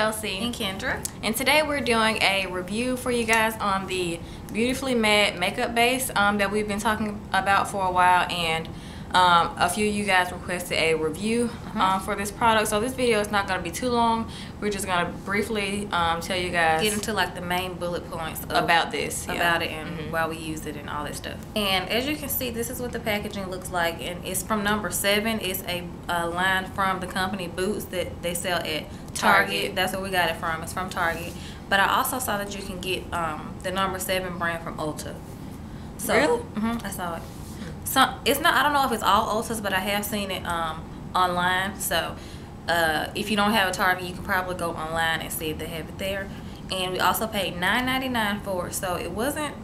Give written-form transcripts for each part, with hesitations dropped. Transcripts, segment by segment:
Kelsey and Kendra, and today we're doing a review for you guys on the Beautifully Matte makeup base that we've been talking about for a while, and a few of you guys requested a review for this product. So this video is not going to be too long. We're just going to briefly tell you guys, get into like the main bullet points about this, about it, and why we use it and all that stuff. And as you can see, this is what the packaging looks like, and it's from number 7. It's a line from the company Boots that they sell at Target. That's where we got it from. It's from Target. But I also saw that you can get the number 7 brand from Ulta. So, really? I saw it. So it's not, I don't know if it's all Ultas, but I have seen it online. So if you don't have a Target, you can probably go online and see if they have it there. And we also paid $9.99 for it, so it wasn't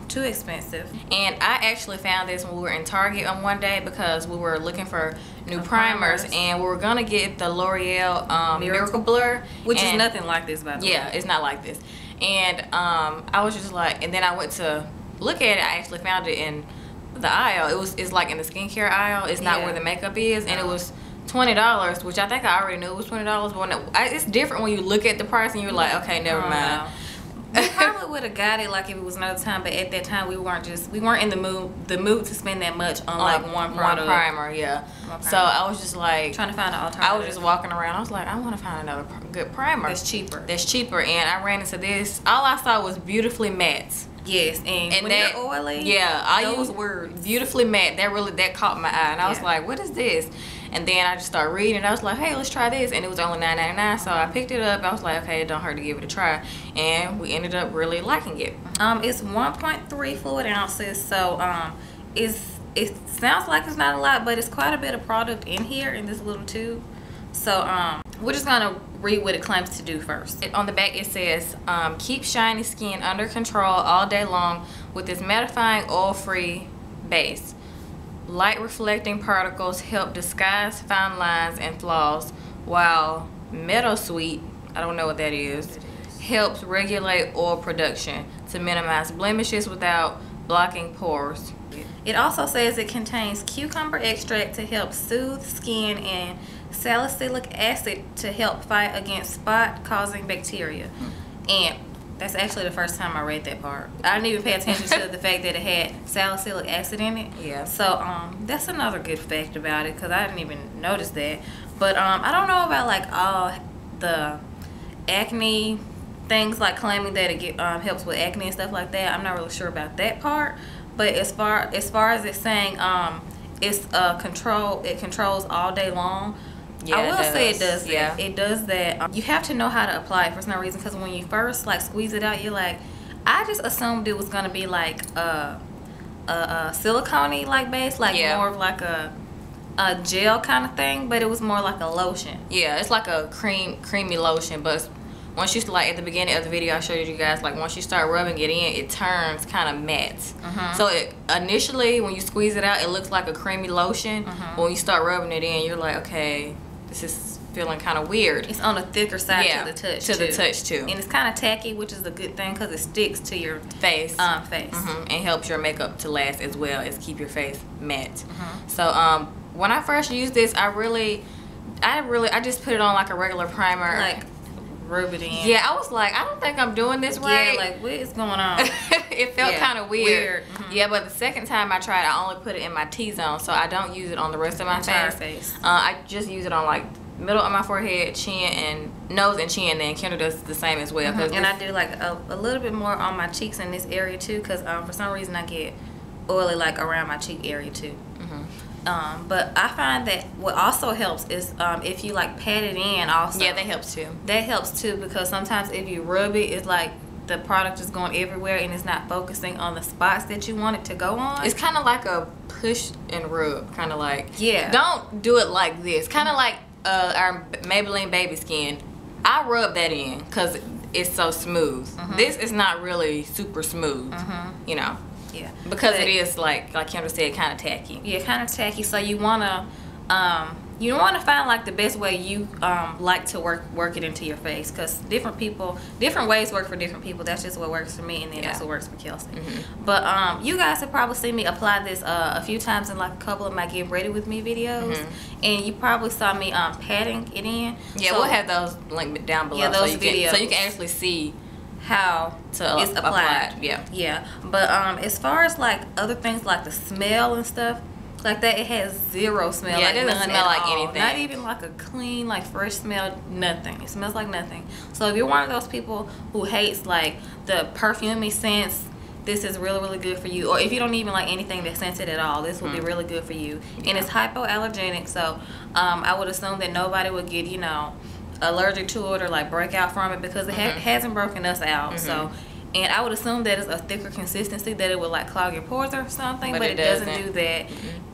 too expensive. And I actually found this when we were in Target on one day because we were looking for new primers, and we were gonna get the L'Oreal Miracle Blur, which is nothing like this, by the way. Yeah, it's not like this. And I was just like, and then I went to look at it. I actually found it in the aisle. It's like in the skincare aisle. It's not where the makeup is, and it was $20, which I think I already knew it was $20, but when it's different when you look at the price and you're like, okay, never mind. We probably would have got it like if it was another time, but at that time we weren't in the mood to spend that much on like one primer. So I was just like trying to find an alternative. I was just walking around. I was like, I want to find another good primer that's cheaper. And I ran into this. All I saw was Beautifully Matte. Yes, and when that, you're oily, I use words Beautifully Matte. That caught my eye, and I was like, what is this? And then I just started reading. I was like, hey, let's try this, and it was only $9.99. So I picked it up. I was like, okay, it don't hurt to give it a try, and we ended up really liking it. It's 1.3 fluid ounces, so it sounds like it's not a lot, but it's quite a bit of product in here in this little tube. So we're just gonna read what it claims to do first. On the back it says, keep shiny skin under control all day long with this mattifying oil-free base. Light reflecting particles help disguise fine lines and flaws, while Meadow Sweet, I don't know what that is, helps regulate oil production to minimize blemishes without blocking pores. It also says it contains cucumber extract to help soothe skin and salicylic acid to help fight against spot-causing bacteria. And that's actually the first time I read that part. I didn't even pay attention to the fact that it had salicylic acid in it. Yeah. So that's another good fact about it, because I didn't even notice that. But I don't know about like all the acne things, like claiming that it helps with acne and stuff like that. I'm not really sure about that part. But as far as it's saying it's it controls all day long. Yeah, I will say it does that. Yeah. It does that. You have to know how to apply it for some reason, because when you first like squeeze it out, you're like, I just assumed it was gonna be like a silicone-y like base, like more of like a gel kind of thing, but it was more like a lotion. Yeah, it's like a creamy lotion, but once you, like at the beginning of the video I showed you guys, like once you start rubbing it in, it turns kind of matte. So initially when you squeeze it out, it looks like a creamy lotion, but when you start rubbing it in, you're like, okay, this is feeling kind of weird. It's on the thicker side to the touch too. And it's kind of tacky, which is a good thing because it sticks to your face. And helps your makeup to last as well as keep your face matte. So when I first used this, I just put it on like a regular primer. Like rub it in. Yeah, I was like, I don't think I'm doing this right. Yeah, like what is going on? It felt kind of weird. Yeah, but the second time I tried, I only put it in my T-zone, so I don't use it on the rest of my face. I just use it on like middle of my forehead, chin, and nose and chin. Then Kendra does the same as well. And I do like a little bit more on my cheeks in this area too, because for some reason I get oily like around my cheek area too. But I find that what also helps is if you like pat it in also. Yeah, that helps too. That helps too, because sometimes if you rub it, it's like the product is going everywhere and it's not focusing on the spots that you want it to go on. It's kind of like a push and rub, kind of like. Yeah. Don't do it like this. Kind of like our Maybelline Baby Skin. I rub that in because it's so smooth. This is not really super smooth, you know. Yeah, because it is like Kendra said, kind of tacky. Yeah, kind of tacky. So you want to you want to find like the best way you like to work it into your face, because different ways work for different people. That's just what works for me, and then that's what works for Kelsey. But you guys have probably seen me apply this a few times in like a couple of my get ready with me videos, and you probably saw me patting it in. Yeah, so, we'll have those linked down below. Yeah, those videos. So you can actually see how it's applied. Yeah. But as far as like other things like the smell and stuff like that, it has zero smell. Yeah, like it doesn't smell like anything. Not even like a clean, like fresh smell. Nothing. It smells like nothing. So if you're one of those people who hates like the perfumey scents, this is really, really good for you. Or if you don't even like anything that's scented at all, this will be really good for you. And it's hypoallergenic, so I would assume that nobody would get, you know, allergic to it or like break out from it, because it hasn't broken us out. So, and I would assume that it's a thicker consistency, that it would like clog your pores or something, but it doesn't do that.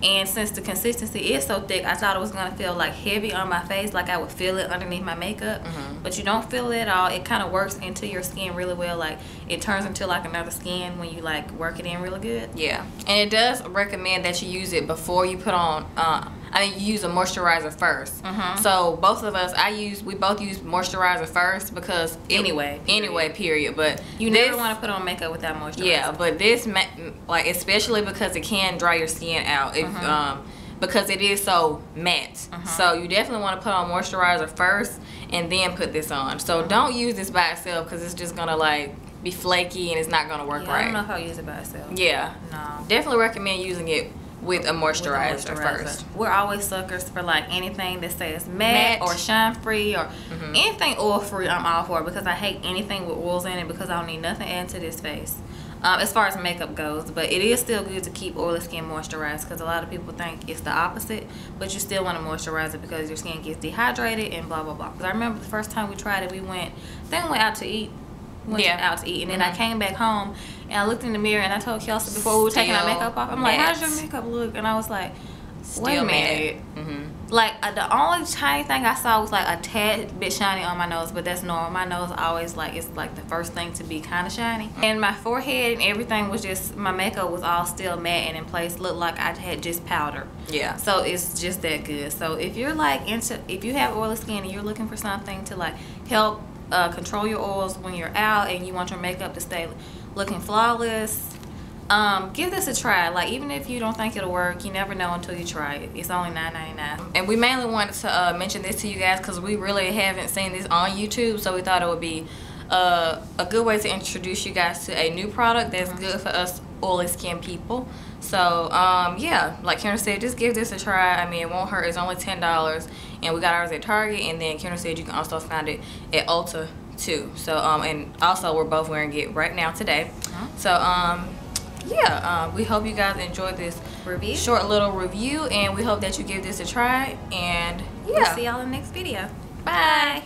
And since the consistency is so thick, I thought it was gonna feel like heavy on my face, like I would feel it underneath my makeup. But you don't feel it at all. It kind of works into your skin really well. Like it turns into like another skin when you like work it in really good. Yeah, and it does recommend that you use it before you put on I mean, you use a moisturizer first. So both of us, we both use moisturizer first, because anyway, period. But you never want to put on makeup without moisturizer. Yeah, but this, like, especially because it can dry your skin out, if because it is so matte. So you definitely want to put on moisturizer first and then put this on. So don't use this by itself, because it's just gonna like be flaky and it's not gonna work right. I don't know if I'll use it by itself. Yeah. No. Definitely recommend using it with a moisturizer first. We're always suckers for like anything that says matte or shine free or anything oil free. I'm all for it, because I hate anything with oils in it, because I don't need nothing added to this face as far as makeup goes. But it is still good to keep oily skin moisturized, because a lot of people think it's the opposite, but you still want to moisturize it because your skin gets dehydrated and blah blah blah. Because I remember the first time we tried it, we went out to eat. And then I came back home and I looked in the mirror and I told Kelsey before we were taking our makeup off, I'm like, how's your makeup look? And I was like, wait a minute. Like the only tiny thing I saw was like a tad bit shiny on my nose, but that's normal. My nose always like, it's like the first thing to be kind of shiny. And my forehead and everything was just, my makeup was all still matte and in place, looked like I had just powder. Yeah. So it's just that good. So if you're like if you have oily skin and you're looking for something to like help control your oils when you're out and you want your makeup to stay looking flawless, give this a try. Like, even if you don't think it'll work, you never know until you try it. It's only $9.99. And we mainly wanted to mention this to you guys because we really haven't seen this on YouTube, so we thought it would be a good way to introduce you guys to a new product that's good for us oily skin people. So yeah, like Kendra said, just give this a try. I mean, it won't hurt. It's only $10, and we got ours at Target, and then Kendra said you can also find it at Ulta too. So and also we're both wearing it right now today. So yeah, we hope you guys enjoyed this short little review, and we hope that you give this a try. And yeah, we'll see y'all in the next video. Bye.